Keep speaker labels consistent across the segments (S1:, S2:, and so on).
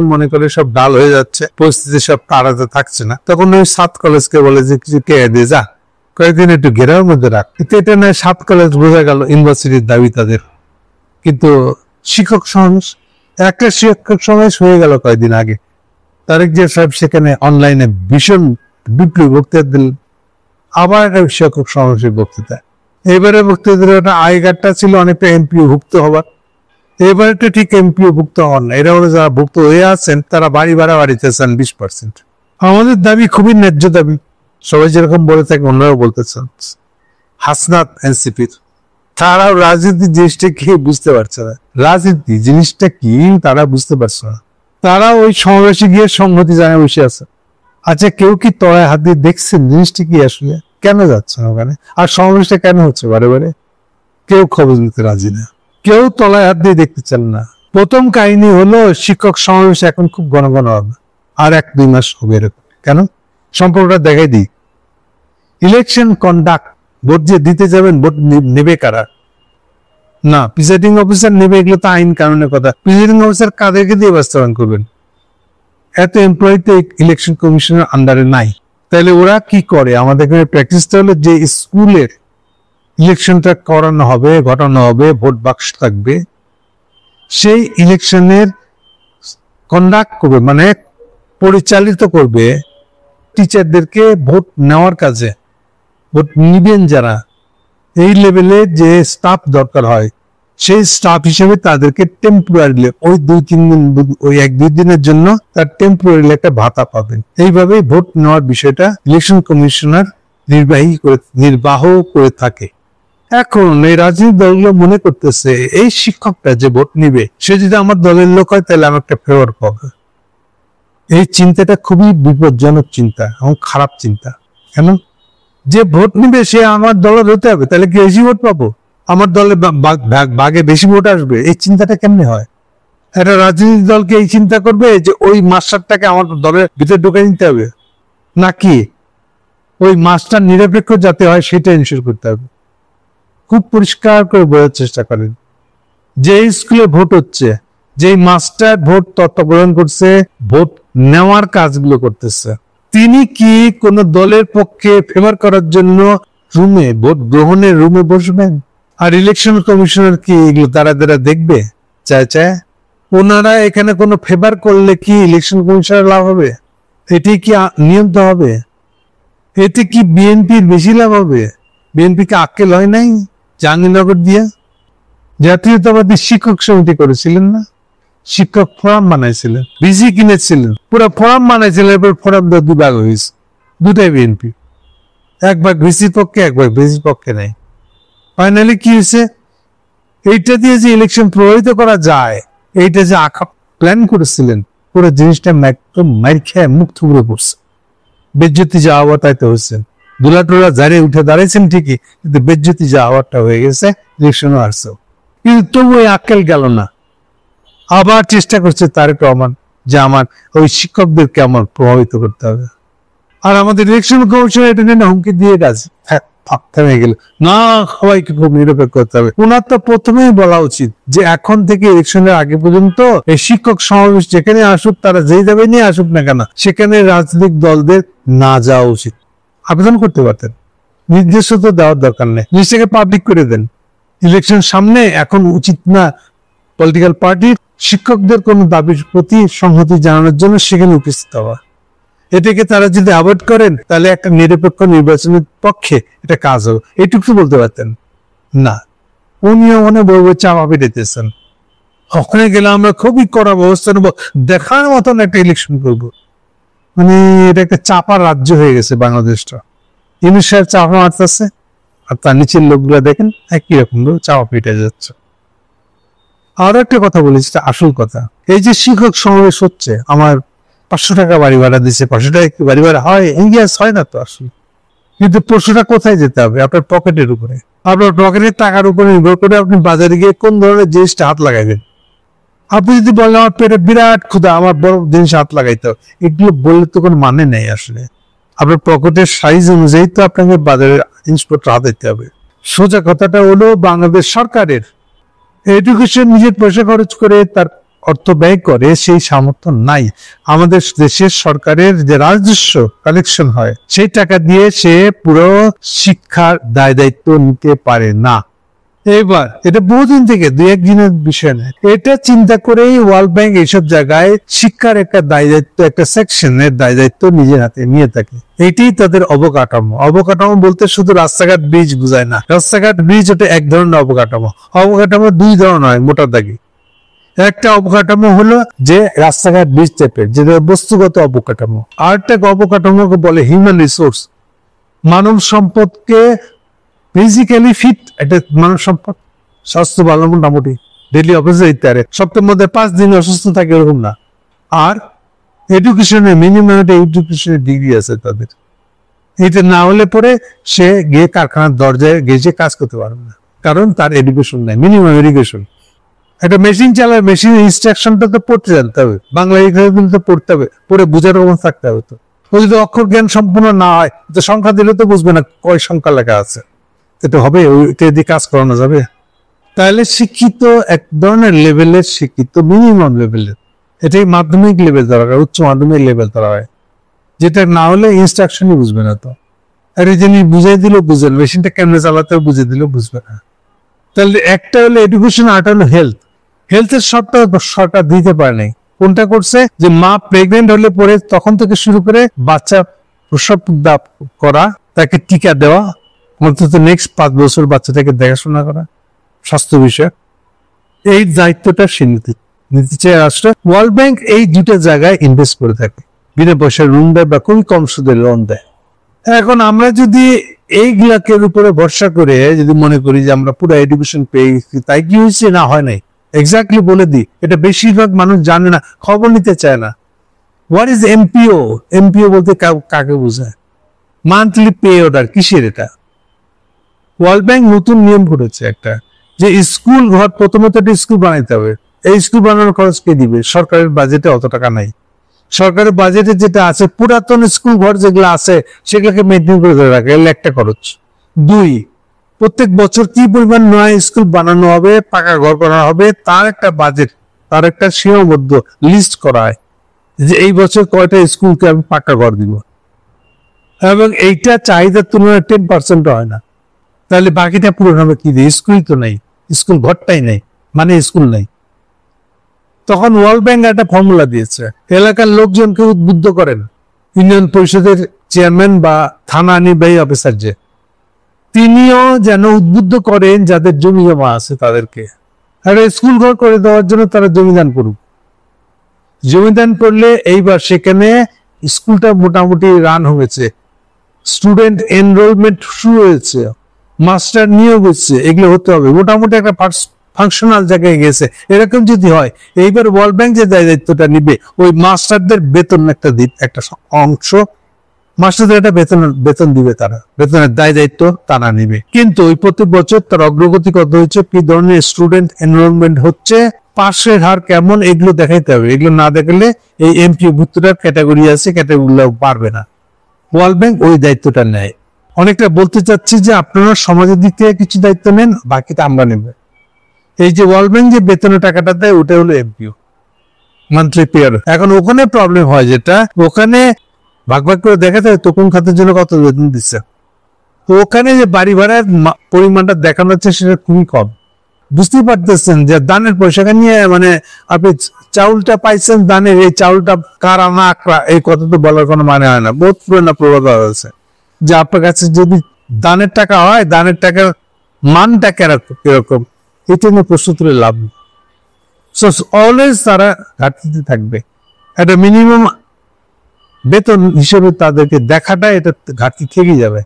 S1: যখন মনে করে সব ডাল হয়ে যাচ্ছে, পরিস্থিতি সব তাড়াতে থাকছে না, তখন ওই 7 কলেজকে বলে যে কিছু কে দিয়ে যা, কয়েকদিন একটু ঘেরার মধ্যে রাখ। এটা নয় 7 কলেজ বোঝা গেল ইউনিভার্সিটির দাবি তাদের। কিন্তু শিক্ষক সমাবেশ, একটা শিক্ষক সমাবেশ হয়ে গেল কয়েকদিন আগে, তারেক জিয়া সাহেব সেখানে অনলাইনে ভীষণ বিপ্লবী বক্তৃতা দিলেন। আবার একটা শিক্ষক সমাবেশের বক্তৃতা। এবারে বক্তৃতাটা আগেকারটা ছিল অনেকটা এমপিও ভুক্ত হবার, এবারে তো ঠিক এমপিও ভুক্ত হন না। এরা হলো যারা ভুক্ত হয়ে আছেন তারা বাড়ি ভাড়া বাড়িতে চান 20%। আমাদের দাবি খুবই ন্যায্য দাবি, সবাই যেরকম বলে থাকে অন্যরাও বলতে চান। হাসনাত এনসিপির, তারাও রাজনীতি জিনিসটা কি বুঝতে পারছে না, রাজনীতি জিনিসটা কি তারা বুঝতে পারছে না। তারা ওই সমাবেশে গিয়ে সংহতি জানায় বসে আছে। আচ্ছা, কেউ কি তলায় হাত দিয়ে দেখছেন জিনিসটা কি আসলে, কেন যাচ্ছে না ওখানে, আর সমাবেশটা কেন হচ্ছে বারে বারে? কেউ খবর নিতে রাজি না, কেউ তলায় হাত দিয়ে দেখতে চান না। প্রথম কাহিনী হলো শিক্ষক সমাবেশ এখন খুব ঘন ঘন হবে, আর 1-2 মাস হবে এরকম। কেন? সম্পর্কটা দেখাই দিই। ইলেকশন কন্ডাক্ট, ভোট যে দিতে যাবেন, ভোট নেবে কারা? না, প্রিসাইডিং অফিসার নেবে, এগুলো তো আইন কানুনের কথা। প্রিসাইডিং অফিসার কাদেরকে দিয়ে বাস্তবায়ন করবেন? এত এমপ্লয়ি তো ইলেকশন কমিশনের আন্ডারে নাই। তাহলে ওরা কি করে? আমাদের এখানে প্র্যাকটিসটা হলো যে স্কুলের ইলেকশনটা করানো হবে, ঘটানো হবে, ভোট বাক্স থাকবে, সেই ইলেকশনের কন্ডাক্ট করবে, মানে পরিচালিত করবে টিচারদেরকে ভোট নেওয়ার কাজে। ভোট নিবেন যারা, এই লেভেলে যে স্টাফ দরকার হয়, সেই স্টাফ হিসেবে তাদেরকে টেম্পোরারিলি ওই 2-3 দিন, ওই 1-2 দিনের জন্য তার টেম্পোরারিলি একটা ভাতা পাবেন। এইভাবে ভোট নেওয়ার বিষয়টা ইলেকশন কমিশনার নির্বাহ করে থাকে। এখন এই রাজনৈতিক দলগুলো মনে করতেছে এই শিক্ষকটা যে ভোট নিবে, সে যদি আমার দলের লোক হয় তাহলে আমি একটা ফেভার পাবো। এই চিন্তাটা খুবই বিপজ্জনক চিন্তা এবং খারাপ চিন্তা। কেন? যে ভোট নিবে সে আমার দলের হতে হবে, তাহলে কি বেশি ভোট পাবো, আমার দলে ভাগে বেশি ভোট আসবে। এই চিন্তাটা কেমনে হয়? একটা রাজনৈতিক দলকে এই চিন্তা করবে যে ওই মাস্টারটাকে আমার দলের ভিতরে ঢুকে নিতে হবে, নাকি ওই মাস্টার নিরপেক্ষ যাতে হয় সেটা এনশিওর করতে হবে। খুব পরিষ্কার করে বোঝার চেষ্টা করেন, যে স্কুলে ভোট হচ্ছে, যেই মাস্টার ভোট তত্ত্বাবধান করছে, ভোট নেওয়ার কাজগুলো করতেছে, তিনি কি কোন দলের পক্ষে ফেভার করার জন্য রুমে, ভোট গ্রহণের রুমে বসবেন? আর ইলেকশন কমিশনার কি এগুলো তারা দেখবে? চায় ওনারা এখানে কোনো ফেভার করলে কি ইলেকশন কমিশনার লাভ হবে? এটি কি নিয়ন্ত্রণ হবে? এতে কি বিএনপির বেশি লাভ হবে? বিএনপি কে আক্কেল হয় নাই জাহাঙ্গীরনগর দিয়া? জাতীয়তাবাদী শিক্ষক সমিতি করেছিলেন না, শিক্ষক ফোরাম বানাইছিলেন, বিসি কিনেছিলেন, পুরো ফোরাম বানাইছিলেন। এবার ফোরাম 2 ভাগ হয়েছে, দুটাই বিএনপি, এক ভাগ ভিসির পক্ষে, এক ভাগ ভিসির পক্ষে নাই। ফাইনালি কি হয়েছে? এইটা দিয়ে যে ইলেকশন প্রভাবিত করা যায়, এইটা যে আঁকা প্ল্যান করেছিলেন, পুরো জিনিসটা একদম মার খেয়ে মুখ থুবড়ে পড়ছে। বেজ্জতি যা হওয়ার তাই তো হচ্ছে, দুলাটোরা জারে উঠে দাঁড়াইছেন ঠিকই, কিন্তু বেজ্জতি যা হওয়ারটা হয়ে গেছে, ইলেকশনও আসছে। কিন্তু তবু ওই আক্কেল গেল না, আবার চেষ্টা করছে তারেক রহমান যে আমার ওই শিক্ষকদেরকে আমার প্রভাবিত করতে হবে। আর আমাদের ইলেকশন কমিশন এটা নিয়ে হুমকি দিয়ে গেছে, থেমে গেল না, সবাইকে খুব নিরপেক্ষ করতে হবে। ওনার তো প্রথমেই বলা উচিত যে এখন থেকে ইলেকশনের আগে পর্যন্ত এই শিক্ষক সমাবেশ যেখানে আসুক, তারা যেই যাবে নিয়ে আসুক না কেন, সেখানে রাজনৈতিক দলদের না যাওয়া উচিত। আবেদন করতে পারতেন, নির্দেশ তো দেওয়ার দরকার নেই, জিনিসটাকে পাবলিক করে দেন। ইলেকশন সামনে, এখন উচিত না পলিটিক্যাল পার্টির শিক্ষকদের কোন দাবির প্রতি সংহতি জানানোর জন্য সেখানে উপস্থিত হওয়া। এটাকে তারা যদি অ্যাভয়েড করেন, তাহলে একটা নিরপেক্ষ নির্বাচনের পক্ষে এটা কাজ হবে, এইটুকু বলতে পারতেন না। উনিও মনে বলবো চাপা পেতেছেন, ওখানে গেলে আমরা খুবই কড়া ব্যবস্থা নেবো, দেখার মতন একটা ইলেকশন করবো। মানে এটা একটা চাপা রাজ্য হয়ে গেছে বাংলাদেশটা। ইউনূস সাহেব চাপা মারতেছে, আর তার নিচের লোকগুলা দেখেন একই রকম চাপা পেটে যাচ্ছে। আরো একটা কথা বলেছি, আসল কথা, এই যে শিক্ষক সমাবেশ হচ্ছে, আমার 500 টাকা বাড়ি ভাড়া দিচ্ছে, 500 টাকা বাড়ি ভাড়া হয়, এঙ্গেজ হয় না তো আসলে। কিন্তু প্রশ্নটা কোথায় যেতে হবে? আপনার পকেটের উপরে, আপনার পকেটের টাকার উপরে নির্ভর করে আপনি বাজারে গিয়ে কোন ধরনের জিনিসটা হাত লাগাইবেন। আপনি যদি বলেন আমার পেটে বিরাট ক্ষুধা, আমার বড় জিনিস হাত লাগাইতে হবে, এগুলো বললে তো কোনো মানে নেই আসলে। আপনার পকেটের সাইজ অনুযায়ী তো আপনাকে বাজারে জিনিসপত্র হাত দিতে হবে। সোজা কথাটা হলো, বাংলাদেশ সরকারের এডুকেশন নিজের পয়সা খরচ করে তার অর্থ ব্যয় করে সেই সামর্থ্য নাই। আমাদের দেশের সরকারের যে রাজস্ব কালেকশন হয় সেই টাকা দিয়ে সে পুরো শিক্ষার দায় দায়িত্ব নিতে পারে না। এবার এটা বহুদিন থেকে দুই একদিনের বিষয় নয়, এটা চিন্তা করেই ওয়ার্ল্ড ব্যাংক এইসব জায়গায় শিক্ষার একটা দায় দায়িত্ব, একটা সেকশনের দায় দায়িত্ব নিজের হাতে নিয়ে থাকে। এটাই তাদের অবকাঠামো। অবকাঠামো বলতে শুধু রাস্তাঘাট ব্রিজ বোঝায় না। রাস্তাঘাট ব্রিজ ওটা এক ধরনের অবকাঠামো। অবকাঠামো দুই ধরনের হয় মোটা দাগে। একটা অবকাঠামো হলো যে রাস্তাঘাট ব্রিজ টাইপের, যেটা বস্তুগত অবকাঠামো। আর একটা অবকাঠামোকে বলে হিউম্যান রিসোর্স, মানব সম্পদকে ফিজিক্যালি ফিট একটা মানব সম্পদ, স্বাস্থ্য ভালো মোটামুটি, ডেইলি অফিসে ইত্যাদি, সপ্তাহের মধ্যে 5 দিন অসুস্থ থাকে এরকম না। আর এডুকেশনের মিনিমাম একটা এডুকেশনের ডিগ্রি আছে তাদের। এটা না হলে পরে সে গিয়ে কারখানার দরজায় গেছে কাজ করতে পারবে না, কারণ তার এডুকেশন নাই, মিনিমাম এডুকেশন। একটা মেশিন চালায়, মেশিনের ইনস্ট্রাকশনটা তো পড়তে জানতে হবে, বাংলা তো পড়তে হবে, পড়ে বুঝার রকম থাকতে হবে। তো ও যদি অক্ষর জ্ঞান সম্পূর্ণ না হয় তো সংখ্যা দিলে তো বুঝবে না কয় সংখ্যা লেখা আছে। এটা হবে, ওইটা দিয়ে কাজ করানো যাবে? তাহলে শিক্ষিত এক ধরনের লেভেলের শিক্ষিত, মিনিমাম লেভেলের, এটাই মাধ্যমিক লেভেল ধরা হয়, উচ্চ মাধ্যমিক লেভেল ধরা হয়, যেটা না হলে ইনস্ট্রাকশনই বুঝবে না। তো আর এই জিনিস বুঝাই দিলেও বুঝবেন, মেশিনটা কেমনে চালাতে বুঝে দিলেও বুঝবে না। তাহলে একটা হলো এডুকেশন, আরটা হলো হেলথ। হেলথের সবটা সরকার দিতে পারে নাই। কোনটা করছে? যে মা প্রেগনেন্ট হলে পরে তখন থেকে শুরু করে বাচ্চা প্রসব করা, তাকে টিকা দেওয়া, অন্তত নেক্সট 5 বছর বাচ্চাটাকে দেখাশোনা করা, স্বাস্থ্য বিষয়ক এই দায়িত্বটা সে নিতে চায় রাষ্ট্র। ওয়ার্ল্ড ব্যাংক এই দুটো জায়গায় ইনভেস্ট করে থাকে, বিনা পয়সার ঋণ দেয় বা খুবই কম সুদের লোন দেয়। এখন আমরা যদি এইগুলাকে উপরে ভরসা করে যদি মনে করি যে আমরা পুরো এডুকেশন পেয়ে গেছি, তাই কি হয়েছে? না, হয় নাই। এক্স্যাক্টলি বলে দিই, এটা বেশিরভাগ মানুষ জানে না, খবর নিতে চায় না। What is MPO? এমপিও বলতে কাকে বোঝায়? Monthly pay order. কিসের এটা? ওয়ার্ল্ড ব্যাংক নতুন নিয়ম করেছে একটা, যে স্কুল ঘর, প্রথমত একটা স্কুল বানাইতে হবে। এই স্কুল বানানোর খরচ কে দিবে? সরকারের বাজেটে অত টাকা নাই। সরকারের বাজেটে যেটা আছে, পুরাতন স্কুল ঘর যেগুলো আছে সেগুলোকে মেনটেন করে ধরে রাখে, এর একটা খরচ। 2, প্রত্যেক বছর কি পরিমাণ নয়া স্কুল বানানো হবে, পাকা ঘর বানানো হবে, তার একটা বাজেট, তার একটা সীমাবদ্ধ লিস্ট করা হয় যে এই বছর কয়টা স্কুলকে আমি পাকা ঘর দিব, এবং এইটা চাহিদার তুলনায় 10% হয় না। তাহলে বাকিটা পূরণ হবে কি দিয়ে? স্কুলই তো নাই, স্কুল ঘরটাই নেই, মানে স্কুল নাই। তখন ওয়ার্ল্ড ব্যাংক একটা ফর্মুলা দিয়েছে, এলাকার লোকজনকে উদ্বুদ্ধ করেন, ইউনিয়ন পরিষদের চেয়ারম্যান বা থানা নির্বাহী অফিসার যে, তিনিও যেন উদ্বুদ্ধ করেন যাদের জমি জমা আছে তাদেরকে একটা স্কুল ঘর করে দেওয়ার জন্য তারা জমিদান করুক। জমিদান করলে এইবার সেখানে স্কুলটা মোটামুটি রান হয়েছে, স্টুডেন্ট এনরোলমেন্ট শুরু হয়েছে, মাস্টার নিয়োগ হচ্ছে, এগুলো হতে হবে, মোটামুটি একটা ফাংশনাল জায়গায় গেছে। এরকম যদি হয়, এইবার ওয়ার্ল্ড ব্যাংক যে দায়িত্বটা নিবে, ওই মাস্টারদের বেতন একটা অংশ মাস্টারদের একটা বেতন দিবে, তারা বেতনের দায়িত্ব তারা নিবে। কিন্তু ওই প্রত্যেক বছর তার অগ্রগতি কত হচ্ছে, কি ধরনের স্টুডেন্ট এনরোলমেন্ট হচ্ছে, পাশের হার কেমন, এগুলো দেখাইতে হবে। এগুলো না দেখালে এই এমপি ভুক্তটার ক্যাটাগরি আছে, ক্যাটাগরিগুলো পারবে না। ওয়ার্ল্ড ব্যাংক ওই দায়িত্বটা নেয়। অনেকটা বলতে চাচ্ছি যে আপনারা সমাজের দিক থেকে কিছু দায়িত্ব নেন, বাকিটা আমরা নেব। এই যে ওয়ার্ল্ড ব্যাংক যে বেতনের টাকাটা দেয়, ওটা হলো এমপিও, মান্থলি পেয়ার। এখন ওখানে প্রবলেম হয়, যেটা ওখানে ভাগ ভাগ করে দেখা যায় তো কোন খাতের জন্য কত বেতন দিচ্ছে। তো ওখানে যে বাড়ি ভাড়ার পরিমাণটা দেখানো হচ্ছে সেটা খুবই কম। বুঝতেই পারতেছেন যে দানের পয়সাটা নিয়ে, মানে আপনি চাউলটা পাইছেন দানের, এই চাউলটা কারা না আকরা, এই কথা তো বলার কোনো মানে হয় না। বহুত পুরোনো প্রবাদ আছে যে আপনার কাছে যদি দানের টাকা হয়, দানের টাকার মানটা কিরকম, এটা নিয়ে প্রশ্ন তুলে লাভ নেই। সো অলওয়েজ তারা ঘাটতিতে থাকবে। একটা মিনিমাম বেতন হিসেবে তাদেরকে দেখাটা, এটা ঘাটতি থেকে যাবে।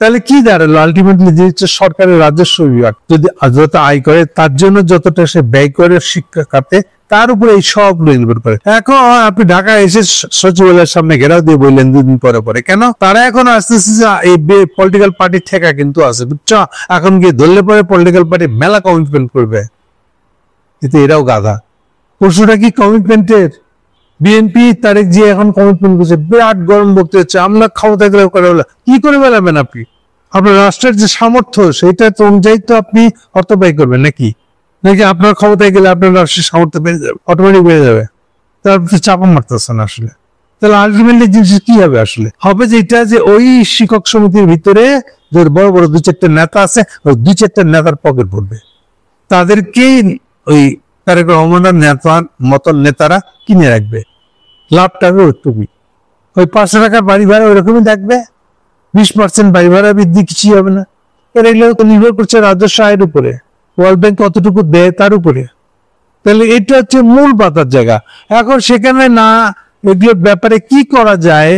S1: তাহলে কি দাঁড়ালো? আলটিমেটলি যে হচ্ছে সরকারের রাজস্ব বিভাগ যদি যত আয় করে, তার জন্য যতটা সে ব্যয় করে শিক্ষা খাতে, তার উপরে এই সবগুলো নির্ভর করে। এখন আপনি ঢাকা এসে সচিবালয়ের সামনে ঘেরাও দিয়ে বললেন 2 দিন পরে পরে, কেন? তারা এখন আসতেছে যে এই পলিটিক্যাল পার্টির ঠেকা কিন্তু আছে, বুঝছো? এখন গিয়ে ধরলে পরে পলিটিক্যাল পার্টি মেলা কমিটমেন্ট করবে, কিন্তু এরাও গাধা। পরশুটা কি কমিটমেন্টের? বিএনপি তারেক জি এখন কমিটমেন্ট করছে, বিরাট গরম বক্তব্য হচ্ছে, আমরা ক্ষমতা গেলে করে বলে কি করে বেলাবেন আপনি? আপনার রাষ্ট্রের যে সামর্থ্য, সেটা তো অনুযায়ী তো আপনি অর্থ ব্যয় করবেন নাকি? নাকি আপনার ক্ষমতায় গেলে আপনার রাষ্ট্রের সামর্থ্য বেড়ে যাবে, অটোমেটিক বেড়ে যাবে? তার চাপা মারতেছেন আসলে। তাহলে আলটিমেটলি জিনিস কি হবে? আসলে হবে যেটা, যে ওই শিক্ষক সমিতির ভিতরে যে বড় বড় 2-4টা নেতা আছে, ওই 2-4টা নেতার পকেট ভরবে, তাদেরকেই ওই তারেক রহমানের নেতার মতন নেতারা কিনে রাখবে, লাভটা হবে ওইটুকুই। ওই 500 টাকার বাড়ি ভাড়া ওইরকমই থাকবে, 20% বাড়ি ভাড়া বৃদ্ধি কিছুই হবে না। এগুলো তো নির্ভর করছে রাজস্ব আয়ের উপরে, ওয়ার্ল্ড ব্যাংক কতটুকু দেয় তার উপরে। তাহলে এটা হচ্ছে মূল বাতার জায়গা। এখন সেখানে না এগুলোর ব্যাপারে কি করা যায়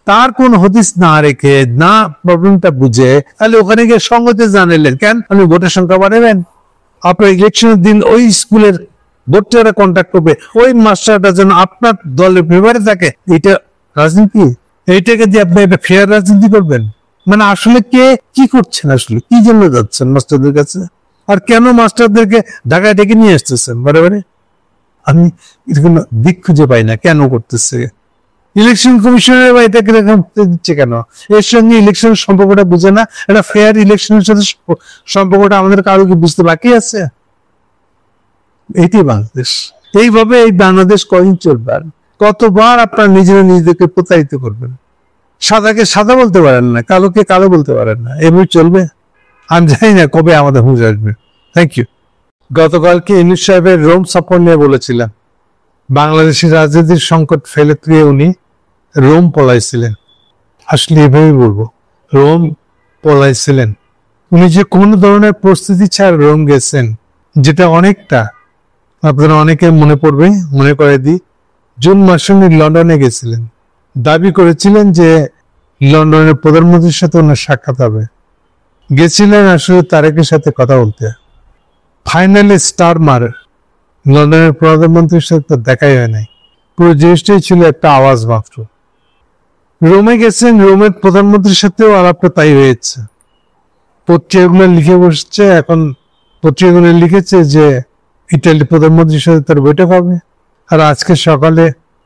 S1: তার কোন হদিস না রেখে, না প্রবলেমটা বুঝে, তাহলে ওখানে গিয়ে সঙ্গতে জানালেন কেন? আপনি ভোটের সংখ্যা বাড়াবেন, আপনার ইলেকশনের দিন ওই স্কুলের ভোটাররা কন্ট্যাক্ট করবে, ওই মাস্টারটা যেন আপনার দলের ফেভারে থাকে। এটা রাজনীতি? এইটাকে দিয়ে আপনি একটা ফেয়ার রাজনীতি করবেন? মানে আসলে কে কি করছেন, আসলে কি জন্য যাচ্ছেন মাস্টারদের কাছে, আর কেন মাস্টারদেরকে ঢাকায় ডেকে নিয়ে আসতেছেন বারে বারে? আমি এরকম দিক খুঁজে পাই না কেন করতেছে। ইলেকশন কমিশনের বা এটাকে দিচ্ছে কেন? এর সঙ্গে ইলেকশনের সম্পর্কটা বুঝে না, এটা ফেয়ার ইলেকশনের সাথে সম্পর্কটা আমাদের কারো কি বুঝতে বাকি আছে? এইটি বাংলাদেশ। এইভাবে এই বাংলাদেশ কদিন চলবে? কতবার আপনার নিজেরা নিজেদেরকে প্রতারিত করবেন? সাদাকে সাদা বলতে পারেন না, কালোকে কালো বলতে পারেন না, এভাবে চলবে? আমি জানি না কবে আমাদের হুঁশ আসবে। Thank you. গতকালকে ইউনূস সাহেবের রোম সফর নিয়ে বলেছিলেন, বাংলাদেশের রাজনীতির সংকট ফেলে তুলে উনি রোম পলাইছিলেন। আসলে এভাবেই বলবো, রোম পলাইছিলেন। উনি যে কোনো ধরনের প্রস্তুতি ছাড়া রোম গেছেন, যেটা অনেকটা আপনারা অনেকে মনে পড়বে, মনে করে দিই, জুন মাসে উনি লন্ডনে গেছিলেন, দাবি করেছিলেন যে লন্ডনের প্রধানমন্ত্রীর সাথে ওনার সাক্ষাৎ হবে। গেছিলেন আসলে তারেকের সাথে কথা বলতে। ফাইনালি স্টার মার, লন্ডনের প্রধানমন্ত্রীর সাথে দেখাই হয় নাই, পুরো জিনিসটাই ছিল একটা আওয়াজ মাত্র। রোমে গেছেন, রোমের প্রধানমন্ত্রীর সাথেও আলাপটা তাই হয়েছে। পত্রিকাগুলো লিখে বসছে, এখন পত্রিকাগুলো লিখেছে যে ইটালির প্রধানমন্ত্রীর সাথে তার বৈঠক হবে। আর আজকে সকালে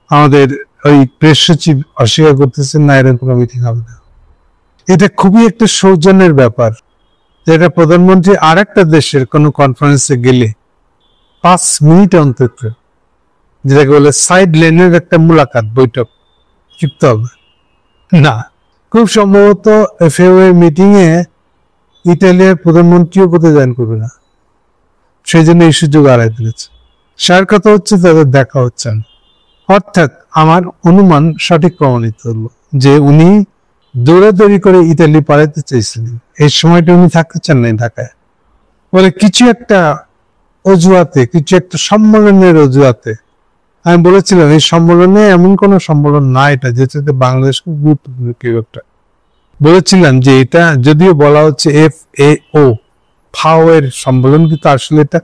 S1: আমাদের ওই প্রেস সচিব অস্বীকার করতেছেন না, এরকম কোনো মিটিং হবে না। এটা খুবই একটা সৌজন্যের ব্যাপার, যেটা প্রধানমন্ত্রী আর একটা দেশের কোনো কনফারেন্সে গেলে 5 মিনিট অন্তত, যেটাকে বলে সাইড লেনের একটা মুলাকাত বৈঠক যুক্ত হবে না। খুব সম্ভবত এফএও এর মিটিং এ ইটালিয়ার প্রধানমন্ত্রীও প্রতিদান করবে না, সেই জন্য এই সুযোগ আড়াই দিয়েছে। সার কথা হচ্ছে তাদের দেখা হচ্ছে না। অর্থাৎ আমার অনুমান সঠিক প্রমাণিত হলো যে উনি দৌড়াদৌড়ি করে ইতালি পালাতে চাইছিলেন, এই সময়টা উনি থাকতে চান নাই ঢাকায়। বলে কিছু একটা অজুহাতে, কিছু একটা সম্মেলনের অজুহাতে। আমি বলেছিলাম এই সম্মেলনে এমন কোন সম্মেলন না এটা যেটাতে বাংলাদেশ খুব গুরুত্বপূর্ণ কেউ একটা। বলেছিলাম যে এটা যদিও বলা হচ্ছে FAO ফাও এর সম্মেলন, কিন্তু আসলে এটা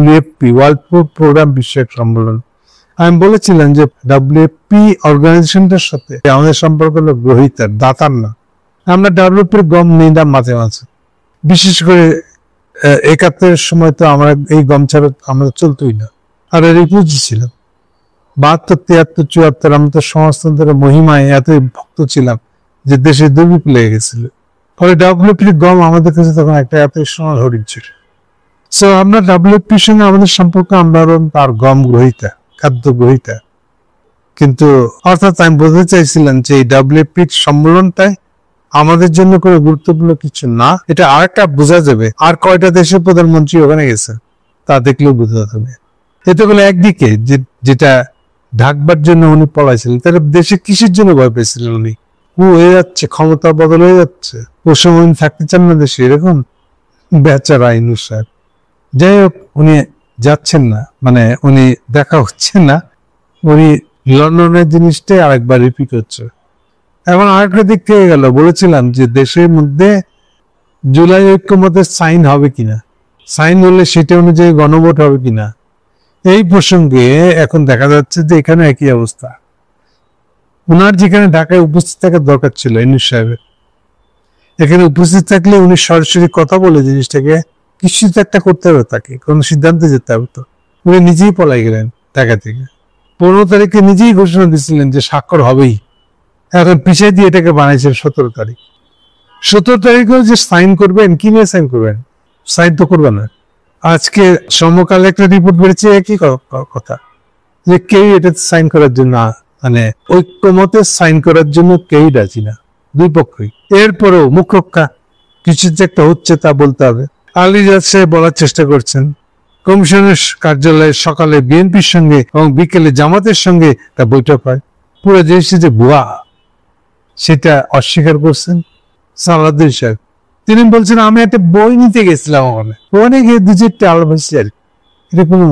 S1: WFP ওয়ার্ল্ড ফুড প্রোগ্রাম বিষয়ক সম্মেলন। আমি বলেছিলাম যে WFP অর্গানাইজেশনটার সাথে আমাদের সম্পর্ক হলো গ্রহীতার, দাতার না। আমরা WFP গম নিই না মাঝে মাঝে, বিশেষ করে 71-এর সময় তো আমরা এই গম ছাড়া আমরা চলতোই না। আর রিফিউজি ছিলাম 72, 73, 74, আমরা তো সমাজতন্ত্রের মহিমায় এতই ভক্ত ছিলাম যে দেশে দুর্ভিক্ষ লেগে গেছিল। ফলে WFP গম আমাদের কাছে তখন একটা এত সোনার হরিণ ছিল। সো আমরা WFPর সঙ্গে আমাদের সম্পর্ক, আমরা তার গম গ্রহীতা, খাদ্য গ্রহীতা। কিন্তু অর্থাৎ আমি বলতে চাইছিলাম যে এই WFP সম্মেলনটাই আমাদের জন্য কোনো গুরুত্বপূর্ণ কিছু না। এটা আর একটা বোঝা যাবে আর কয়টা দেশের প্রধানমন্ত্রী ওখানে গেছে তা দেখলেও বোঝা যাবে। এতে করে একদিকে যেটা ঢাকবার জন্য উনি পলাইছিলেন, তাহলে দেশে কিসের জন্য ভয় পেয়েছিলেন উনি? হয়ে যাচ্ছে, ক্ষমতা বদল হয়ে যাচ্ছে, ও সময় উনি থাকতে চান না দেশে, এরকম বেচারা ইউনূস সাহেব। যাই হোক, উনি যাচ্ছেন না, মানে উনি দেখা হচ্ছে না, উনি লন্ডনের জিনিসটাই আরেকবার রিপিট হচ্ছে। এখন আরেকটা দিক থেকে গেল, বলেছিলাম যে দেশের মধ্যে জুলাই ঐক্যমত্যের সাইন হবে কিনা, সাইন হলে সেটা অনুযায়ী গণভোট হবে কিনা, এই প্রসঙ্গে এখন দেখা যাচ্ছে যে এখানে একই অবস্থা। উনার যেখানে ঢাকায় উপস্থিত থাকার দরকার ছিল ইউনূস সাহেবের, এখানে উপস্থিত থাকলে উনি সরাসরি কথা বলে জিনিসটাকে কিছু একটা করতে হবে, তাকে কোন সিদ্ধান্তে যেতে হবে। তো উনি নিজেই পলাই গেলেন ঢাকা থেকে। 15 তারিখে নিজেই ঘোষণা দিয়েছিলেন যে স্বাক্ষর হবেই, এখন পিছিয়ে দিয়ে এটাকে বানাইছেন 17 তারিখ। 17 তারিখেও যে সাইন করবেন, কি নিয়ে সাইন করবেন? সাইন তো করবেন না, আজকে সমকালে একটা রিপোর্ট বেরিয়েছে একই কথা, যে কেউ এটাতে সাইন করার জন্য মানে ঐক্যমতে সাইন করার জন্য কেউই রাজি না, দুই পক্ষই। এরপরেও মুখ রক্ষা কিছু যে একটা হচ্ছে তা বলতে হবে। আলী রিয়াজ সাহেব বলার চেষ্টা করছেন কমিশনের কার্যালয়ে সকালে বিএনপির সঙ্গে এবং বিকেলে জামাতের সঙ্গে একটা বৈঠক হয়, পুরো জিনিসটা যে ভুয়া সেটা অস্বীকার করছেন সালাউদ্দিন সাহেব। তিনি বলছেন আমি একটা বই নিতে গেছিলাম, ওখানে গিয়ে দু চারটে আলাপ হয়েছে আর এটা কোনো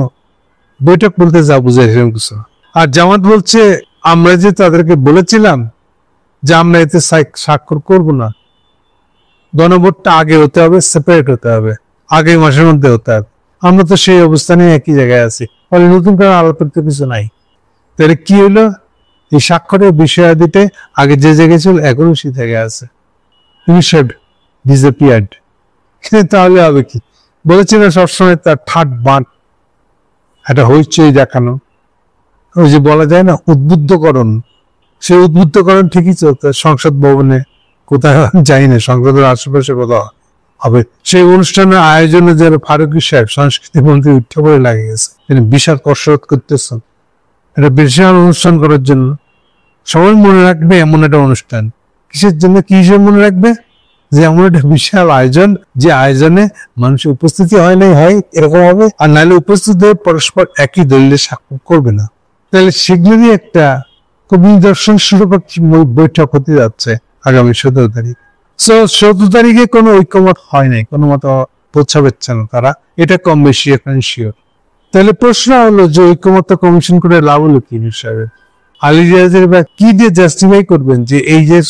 S1: বৈঠক বলতে যা বুঝায় সেরকম কিছু। আর জামাত বলছে আমরা যে তাদেরকে বলেছিলাম যে আমরা এতে স্বাক্ষর করব না, গণভোটটা আগে হতে হবে, সেপারেট হতে হবে, আগামী মাসের মধ্যে হতে হবে, আমরা তো সেই অবস্থানে একই জায়গায় আছি, ফলে নতুন করে আলাপের তো কিছু নাই। তাহলে কি হলো, এই স্বাক্ষরের বিষয়াদিতে আগে যে জায়গায় ছিল এখনো সে জায়গায় আছে, ডিসঅ্যাপিয়ার্ড। তাহলে হবে কি, বলেছিলেন সবসময় তার ঠাট বাট একটা হইচই দেখানো, ওই যে বলা যায় না উদ্বুদ্ধকরণ, সেই উদ্বুদ্ধকরণ ঠিকই চলছে সংসদ ভবনে, কোথায় যাই না, সংসদের আশেপাশে কোথাও হবে। সেই অনুষ্ঠানের আয়োজনে যারা ফারুকী সাহেব সংস্কৃতি মন্ত্রী উঠে পড়ে লাগে গেছে, তিনি বিশাল কসরত করতেছেন এটা বিশাল অনুষ্ঠান করার জন্য। সবাই মনে রাখবে এমন একটা অনুষ্ঠান, কিসের জন্য, কি হিসেবে মনে রাখবে, যে এমন একটা বিশাল আয়োজন, যে আয়োজনে মানুষের উপস্থিতি হয় নাই, হয় এরকম হবে, আর নাহলে উপস্থিত হয়ে পরস্পর একই দলিলে স্বাক্ষর করবে না। তাহলে সেগুলোরই একটা খুব নিদর্শন স্বরূপ বৈঠক হতে যাচ্ছে আগামী 17 তারিখ। 17 তারিখে কোনো ঐক্যমত হয় নাই, কোনো মতো পৌঁছাবেচ্ছে না তারা, এটা কম বেশি এখন শিওর। তাহলে প্রশ্ন হলো যে ঐক্যমত কমিশন করে লাভ হলো কি সাহেবের? আলী রিয়াজের কি দিয়ে জাস্টিফাই করবেন যে এই যে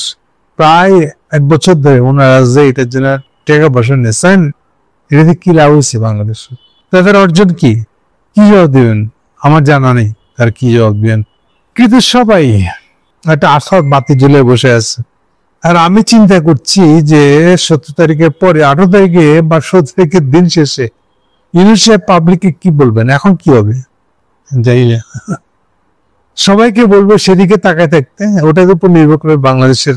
S1: প্রায় 1 বছর ধরে ওনারা যে এটার জন্য টাকা পয়সা নিয়েছেন, এটাতে কি লাভ হয়েছে বাংলাদেশে, তাদের অর্জন কি, কি জবাব দেবেন? আমার জানা নেই তার কি জবাব দেবেন। কিন্তু সবাই একটা আশার বাতি জ্বলে বসে আছে। আর আমি চিন্তা করছি যে 17 তারিখের পরে 18 তারিখে বা 17 তারিখের দিন শেষে ইউনূস সাহেব পাবলিককে কি বলবেন, এখন কি হবে জানি না। সবাইকে বলবো সেদিকে তাকায় থাকতে, ওটার উপর নির্ভর করে বাংলাদেশের